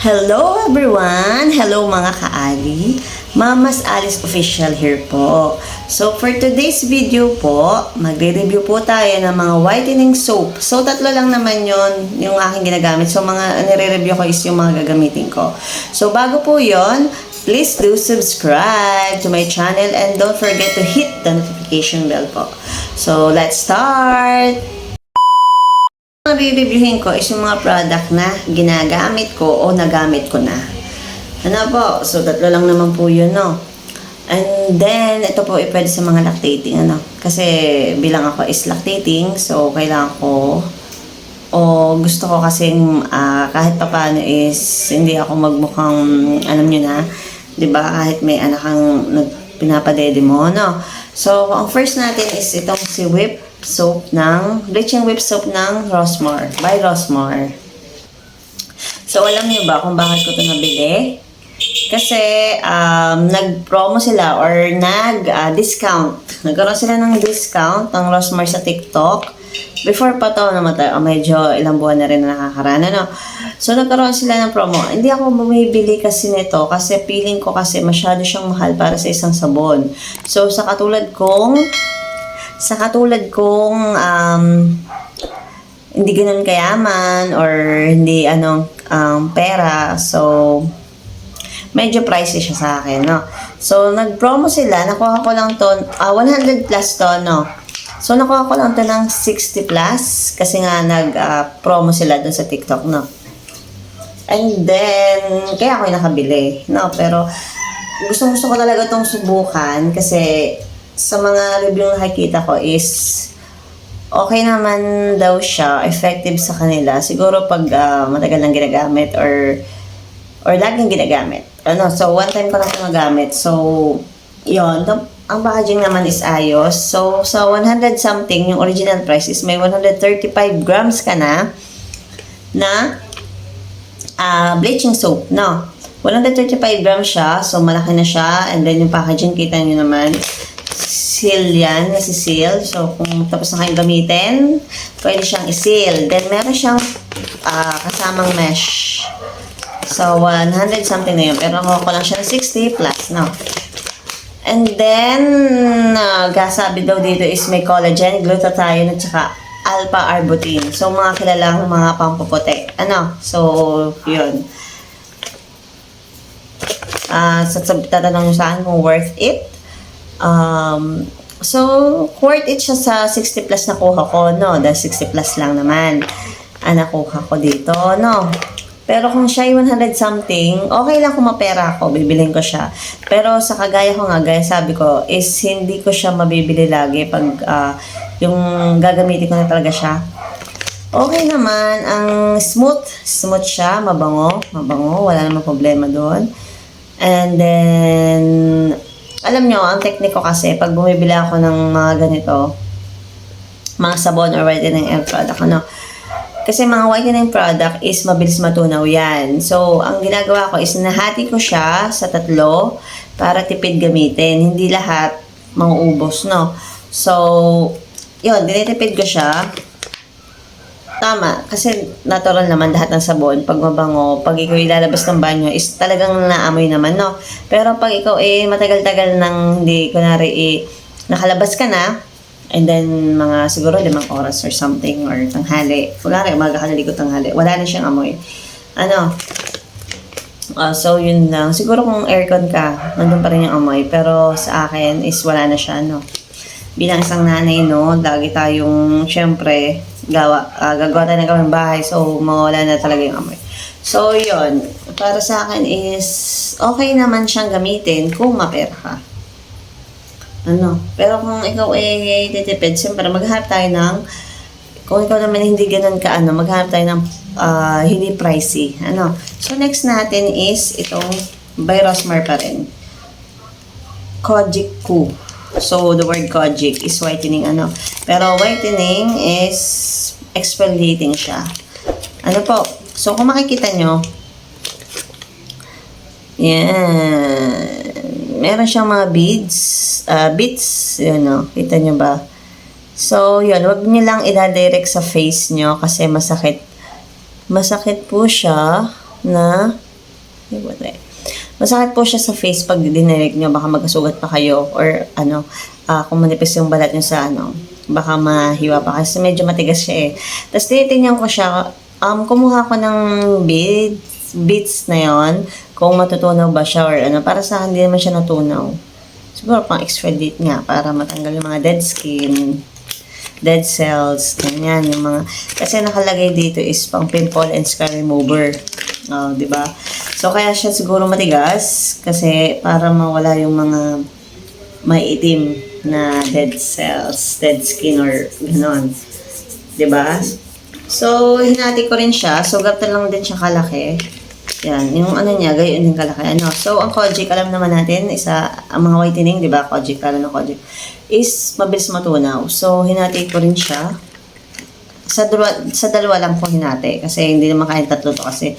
Hello everyone! Hello mga ka-Ali! Mama's Alice Official here po. So for today's video po, magre-review po tayo ng mga whitening soap. So tatlo lang naman yon yung aking ginagamit. So mga nire-review ko is yung mga gagamitin ko. So bago po yon, please do subscribe to my channel and don't forget to hit the notification bell po. So let's start! Ang re-reviewin ko is yung mga product na ginagamit ko o nagamit ko na. Ano po? So, tatlo lang naman po yun, no? And then, ito po pwede sa mga lactating, ano? Kasi bilang ako is lactating, so kailangan ko o gusto ko kasing kahit papaano is hindi ako magmukhang, alam nyo na, di ba? Kahit may anak kang pinapadede mo, no? So, ang first natin is itong si Whip soap ng bleaching whip soap ng Rosmar by Rosmar. So alam niyo ba kung bakit ko ito nabili? Kasi nag-promo sila or nag-discount. Nagkaroon sila ng discount ng Rosmar sa TikTok. Before pa to namatay, medyo ilang buwan na rin na nakakarana, no? So nagkaroon sila ng promo. Hindi ako bumibili kasi nito kasi feeling ko kasi masyado siyang mahal para sa isang sabon. So sa katulad kong hindi ganun kayaman or hindi pera, so medyo pricey siya sa akin, no? So nag-promo sila, nakuha ko lang to 100 plus to, no? So nakuha ko lang to ng 60 plus kasi nga nag-promo sila dun sa TikTok, no? And then kaya ako yung nakabili, no? Pero gusto ko talaga tong subukan kasi sa mga review na nakikita ko is okay naman daw siya, effective sa kanila. Siguro pag matagal nang ginagamit or laging ginagamit. So one time ko lang ito nagamit. So, yun. Ang packaging naman is ayos. So, sa 100 something, yung original price is may 135 grams ka na bleaching soap, no? 135 grams siya. So, malaki na siya. And then, yung packaging, kita nyo naman. Seal yan, nasi-seal. So, kung tapos na kayong gamitin, pwede siyang i-seal. Then, meron siyang kasamang mesh. So, 100 something na yun. Pero nakuha ko lang siya ng 60 plus, no? And then, sabi daw dito is may collagen, glutathione, at saka alpha-arbutin. So, mga kilalang mga pampuputi. So, yun. Tatanong nyo saan kung worth it. So, worth it siya sa 60 plus nakuha ko, no? Dahil 60 plus lang naman nakuha ko dito, no? Pero kung siya ay 100 something, okay lang kung mapera ako, bibilhin ko siya. Pero sa kagaya ko nga, gaya sabi ko, is hindi ko siya mabibili lagi pag yung gagamitin ko na talaga siya. Okay naman, ang smooth siya, mabango, wala namang problema doon. And then, alam nyo, ang technique ko kasi, pag bumibili ako ng mga ganito, mga sabon or whitening product, kasi mga whitening product is mabilis matunaw yan. So, ang ginagawa ko is nahati ko siya sa tatlo para tipid gamitin. Hindi lahat mauubos, no? So, yun, dinitipid ko siya. Tama, kasi natural naman lahat ng sabon. Pag mabango, pag ikaw ilalabas ng banyo, is talagang naamoy naman, no? Pero pag ikaw matagal-tagal nang hindi, kunwari nakalabas ka na, and then mga siguro 5 oras or something, or tanghali. Kunwari, umaga ka naligo tanghali. Wala na siyang amoy. So yun lang. Siguro kung aircon ka, nandun pa rin yung amoy. Pero sa akin is wala na siya, no? Bilang isang nanay, no, lagi tayong, syempre, gagawa tayo ng gawing bahay, so mawala na talaga yung amoy. So, yun. Para sa akin is, okay naman siyang gamitin kung mapera ka. Pero kung ikaw titipid, syempre, maghanap tayo ng, kung ikaw naman hindi ganun ka, maghanap tayo ng hindi pricey. So, next natin is itong by Rosmar pa rin. Kojic Q. So, the word Kojic is whitening, Pero whitening is exfoliating siya. Po? So, kung makikita nyo, yan. Meron siyang mga beads, yun, kita nyo ba? So, yun, wag nyo lang ida-direct sa face nyo kasi masakit. Masakit po siya na May puti. Masakit po siya sa face pag dinirect nyo, baka magkasugat pa kayo or kung manipis yung balat nyo sa baka mahiwa pa kasi medyo matigas siya eh. Tapos tinitingnan ko siya, kumuha ko ng beads na yon kung matutunaw ba siya or para sa akin hindi naman siya natunaw. Siguro pang exfoliate nga para matanggal yung mga dead skin, dead cells, ganyan yung mga, kasi nakalagay dito is pang pimple and scar remover. Di ba? So kaya siya siguro matigas kasi para mawala yung mga maiitim na dead cells, dead skin or gano'n. Di ba? So hinati ko rin siya. So ganito lang din siya kalaki. Yan, yung niya, gayon din kalaki. So, ang Kojic, alam naman natin, ang mga whitening, di ba, Kojic, kala na Kojic, is mabilis matunaw. So, hinati ko rin siya. Sa dalawa lang ko hinati, kasi hindi naman kain tatlo to, kasi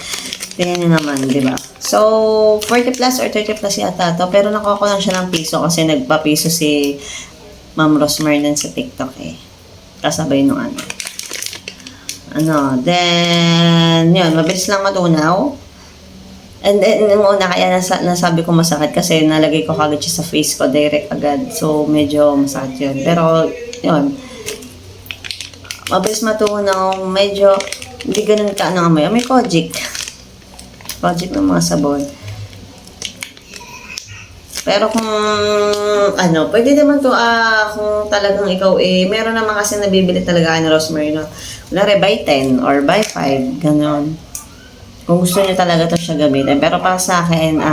tingnan nyo naman, di ba? So, 40 plus or 30 plus yata to, pero nakuha ko lang siya ng piso, kasi nagpa-piso si Ma'am Rosmarnan sa TikTok eh. Kasabay nung then, yun, mabilis lang matunaw. And then, yung una, kaya nasabi ko masakit kasi nalagay ko kagad siya sa face ko, direct agad. So, medyo masakit yun. Pero, yun. Mabilis matunaw, medyo, hindi ganun ka, amoy. May Kojic. Kojic ng mga sabon. Pero kung, pwede naman to, kung talagang ikaw, meron naman kasi nabibili talaga na rosemary, no? Kunwari, by 10 or by 5, ganon. Kung gusto niyo talaga to siya gamitin. Pero para sa akin,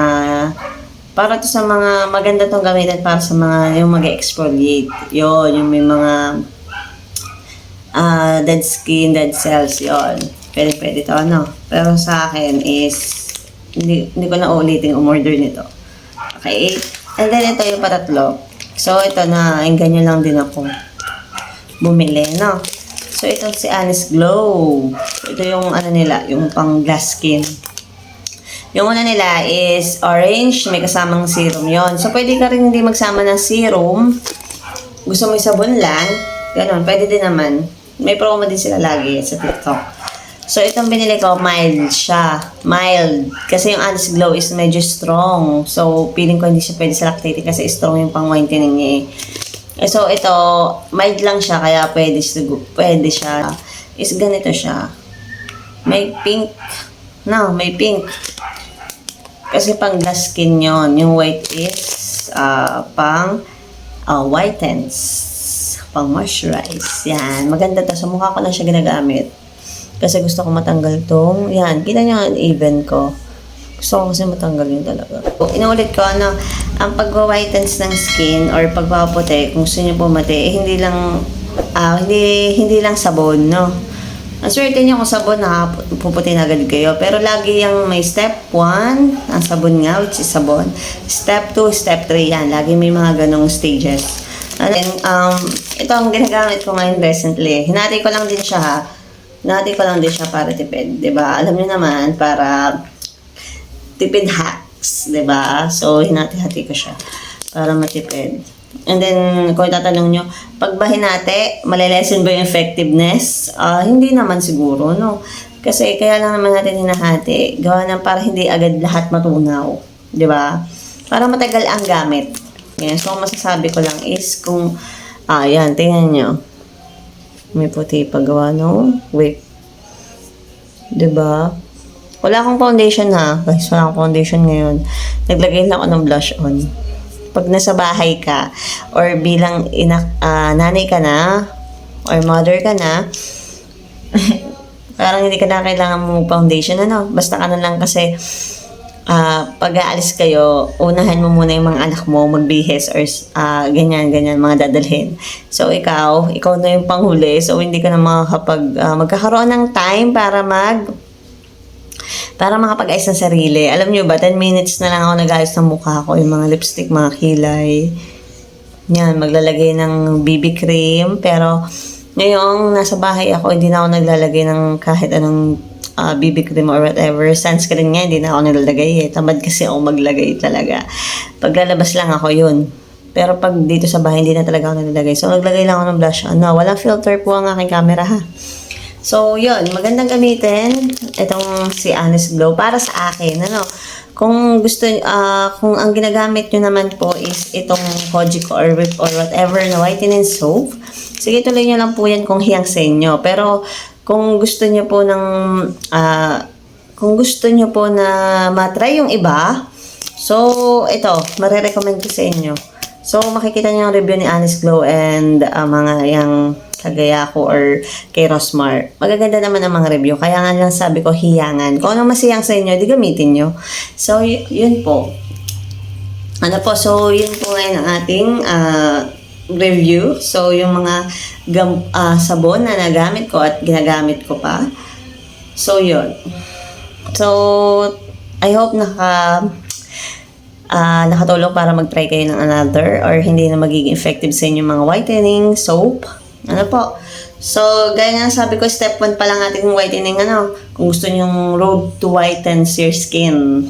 para to sa mga, maganda tong gamitin para sa mga, yung mag-exfoliate. Yung may mga dead skin, dead cells, yon. Pwede to, Pero sa akin is, hindi ko na ulitin umorder nito. Okay? And then, ito yung patatlo. So, ito na, ganyan lang din ako bumili, So, itong si Honest Glow. Ito yung nila, yung pang glass skin. Yung una nila is orange, may kasamang serum yon. So, pwede ka rin hindi magsama ng serum. Gusto mo yung sabon lang, ganun, pwede din naman. May promo din sila lagi sa TikTok. So, itong binili ko, mild siya. Mild. Kasi yung Honest Glow is medyo strong. So, feeling ko hindi siya pwede sa lactating kasi strong yung pang whitening niya eh. So, ito, mild lang siya, kaya pwede siya. Is ganito siya. May pink. May pink. Kasi pang glass skin yon. Yung white is pang whitens. Pang moisturize. Yan. Maganda to. Sa mukha ko lang siya ginagamit. Kasi gusto ko matanggal tong. Yan. Kita nyo ang even ko. Gusto ko kasi matanggal yun talaga. Inuulit ko, ang pag-whitens ng skin or pagpapaputi, kung gusto nyo pumati, hindi lang sabon, Ang swerte nyo kung sabon, puputi na agad kayo. Pero lagi yung may step 1, ang sabon nga, which is sabon. Step 2, step 3, yan. Lagi may mga ganong stages. And then, ito ang ginagamit ko ngayon recently. Hinati ko lang din siya, para tipid, diba? Alam niyo naman, para tipid hacks, diba? So, hinati-hati ko siya para matipid. And then, kung tatanong nyo, pag ba hinati, malilesen ba yung effectiveness? Hindi naman siguro, Kasi kaya lang naman natin hinahati. Gawa ng para hindi agad lahat matunaw. Diba? Para matagal ang gamit. Yan. So, ang masasabi ko lang is kung, yan, tingnan nyo. May puti paggawa, Wait. Diba? Wala akong foundation guys, wala akong foundation ngayon. Naglagay lang ako ng blush on. Pag nasa bahay ka, or bilang nanay ka na, or mother ka na, parang hindi ka na kailangan mo foundation, Basta ka na lang kasi, pag aalis kayo, unahan mo muna yung mga anak mo, magbihis, or ganyan, mga dadalhin. So, ikaw na yung panghuli, so hindi ka na magkakaroon ng time para makapag-ayos ng sarili. Alam nyo ba, 10 minutes na lang ako nag-ayos ng mukha ko, yung mga lipstick, mga kilay. Yan, maglalagay ng BB cream. Pero, ngayong nasa bahay ako, hindi na ako naglalagay ng kahit anong BB cream or whatever. Sunscreen nga, hindi na ako nilalagay Tamad kasi ako maglagay talaga. Paglalabas lang ako, yun. Pero pag dito sa bahay, hindi na talaga ako nilalagay. So, naglagay lang ako ng blush. Walang filter po ang aking camera, So, yun. Magandang gamitin itong si Honest Glow para sa akin. Kung gusto, kung ang ginagamit nyo naman po is itong Kojiko or Whip or whatever na whitening soap, sige tuloy nyo lang po yan kung hiyang sa inyo. Pero kung gusto nyo po na matry yung iba, so ito, marirecommend ko sa inyo. So makikita nyo yung review ni Honest Glow and mga yung kagaya ko or kay Rosmar. Magaganda naman ang mga review. Kaya nga lang sabi ko, hiyangan. Kung ano masiyang sa inyo, di gamitin nyo. So, yun po. So, yun po ngayon ang ating review. So, yung mga sabon na nagamit ko at ginagamit ko pa. So, yun. So, I hope nakatulong para mag-try kayo ng another or hindi na magiging effective sa inyong mga whitening soap. So, gaya nga sabi ko, step 1 pa lang ating whitening, kung gusto nyong road to whiten your skin.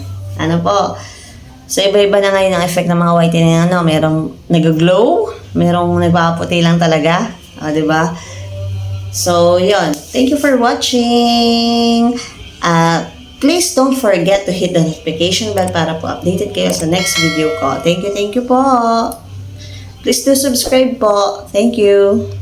So, iba-iba na ngayon ang effect ng mga whitening, merong nag-glow, merong nagpapaputi lang talaga, diba? So, yun. Thank you for watching. Please don't forget to hit the notification bell para po updated kayo sa next video ko. Thank you po. Please do subscribe po. Thank you.